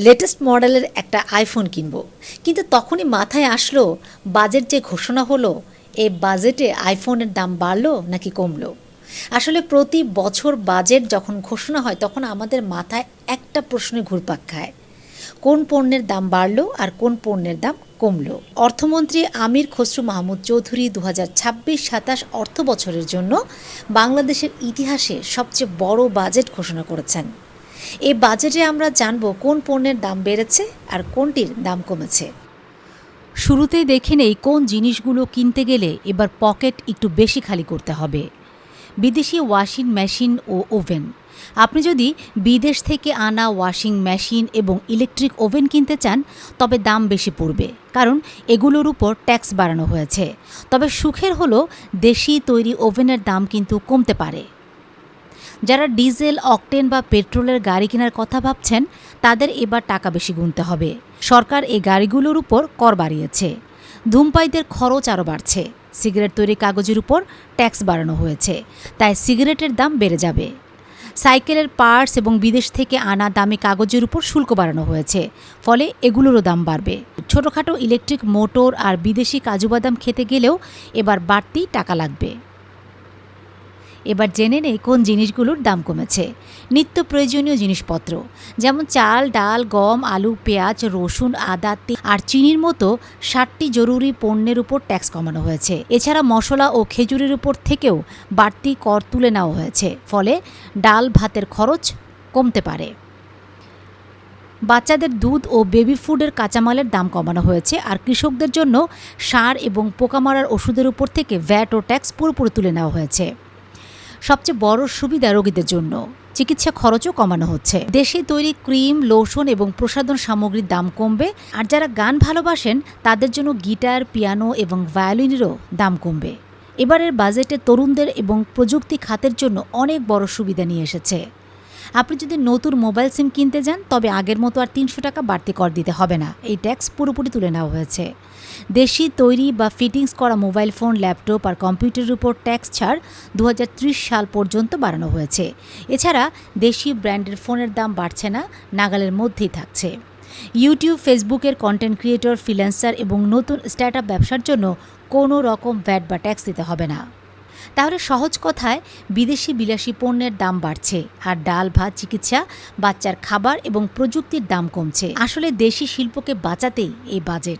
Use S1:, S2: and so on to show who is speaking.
S1: Latest মডেলের একটা iPhone কিনবো, কিন্তু তখনই মাথায় আসলো বাজেট যে ঘোষণা হলো, এই বাজেটে আইফোনের দাম বাড়লো নাকি কমলো। আসলে প্রতি বছর বাজেট যখন ঘোষণা হয় তখন আমাদের মাথায় একটা প্রশ্নে ঘুরপাক খায়, কোন পণ্যের দাম বাড়লো আর কোন পণ্যের দাম কমলো। অর্থমন্ত্রী আমির খসরু মাহমুদ চৌধুরী 2026-27 অর্থ বছরের জন্য বাংলাদেশের ইতিহাসে সবচেয়ে বড় বাজেট ঘোষণা করেছেন। এই বাজেটে আমরা জানব কোন পণ্যের দাম বেড়েছে আর কোনটির দাম কমেছে।
S2: শুরুতেই দেখে নেই কোন জিনিসগুলো কিনতে গেলে এবার পকেট একটু বেশি খালি করতে হবে। বিদেশি ওয়াশিং মেশিন ও ওভেন। আপনি যদি বিদেশ থেকে আনা ওয়াশিং মেশিন এবং ইলেকট্রিক ওভেন কিনতে চান তবে দাম বেশি পড়বে, কারণ এগুলোর উপর ট্যাক্স বাড়ানো হয়েছে। তবে সুখের হলো দেশি তৈরি ওভেনের দাম কিন্তু কমতে পারে। যারা ডিজেল, অকটেন বা পেট্রোলের গাড়ি কেনার কথা ভাবছেন তাদের এবার টাকা বেশি গুনতে হবে। সরকার এই গাড়িগুলোর উপর কর বাড়িয়েছে। ধূমপায়ীদের খরচ আরও বাড়ছে। সিগারেট তৈরি কাগজের উপর ট্যাক্স বাড়ানো হয়েছে, তাই সিগারেটের দাম বেড়ে যাবে। সাইকেলের পার্টস এবং বিদেশ থেকে আনা দামি কাগজের উপর শুল্ক বাড়ানো হয়েছে, ফলে এগুলোরও দাম বাড়বে। ছোটোখাটো ইলেকট্রিক মোটর আর বিদেশি কাজু বাদাম খেতে গেলেও এবার বাড়তি টাকা লাগবে। এবার জেনে নেই কোন জিনিসগুলোর দাম কমেছে। নিত্য প্রয়োজনীয় জিনিসপত্র যেমন চাল, ডাল, গম, আলু, পেঁয়াজ, রসুন, আদা, তেল আর চিনির মতো 60টি জরুরি পণ্যের উপর ট্যাক্স কমানো হয়েছে। এছাড়া মশলা ও খেজুরের উপর থেকেও বাড়তি কর তুলে নেওয়া হয়েছে, ফলে ডাল ভাতের খরচ কমতে পারে। বাচ্চাদের দুধ ও বেবি ফুডের কাঁচামালের দাম কমানো হয়েছে, আর কৃষকদের জন্য সার এবং পোকা মারার ওষুধের উপর থেকে ভ্যাট ও ট্যাক্স পুরোপুরি তুলে নেওয়া হয়েছে। সবচেয়ে বড় সুবিধা রোগীদের জন্য, চিকিৎসা খরচও কমানো হচ্ছে। দেশে তৈরি ক্রিম, লোশন এবং প্রসাধন সামগ্রীর দাম কমবে, আর যারা গান ভালোবাসেন তাদের জন্য গিটার, পিয়ানো এবং ভায়োলিনেরও দাম কমবে। এবারের বাজেটে তরুণদের এবং প্রযুক্তি খাতের জন্য অনেক বড় সুবিধা নিয়ে এসেছে। আপনি যদি নতুন মোবাইল সিম কিনতে যান তবে আগের মতো আর 300 টাকা বাড়তি কর দিতে হবে না। এই ট্যাক্স পুরোপুরি তুলে নেওয়া হয়েছে। দেশি তৈরি বা ফিটিংস করা মোবাইল ফোন, ল্যাপটপ আর কম্পিউটারের উপর ট্যাক্স ছাড় 2030 সাল পর্যন্ত বাড়ানো হয়েছে। এছাড়া দেশি ব্র্যান্ডের ফোনের দাম বাড়ছে না, নাগালের মধ্যেই থাকছে। ইউটিউব, ফেসবুকের কন্টেন্ট ক্রিয়েটর, ফ্রিল্যান্সার এবং নতুন স্টার্টআপ ব্যবসার জন্য কোনো রকম ভ্যাট বা ট্যাক্স দিতে হবে না। তাহলে সহজ কথায় বিদেশি বিলাসী পণ্যের দাম বাড়ছে, আর ডাল ভাত, চিকিৎসা, বাচ্চার খাবার এবং প্রযুক্তির দাম কমছে। আসলে দেশি শিল্পকে বাঁচাতেই এই বাজেট।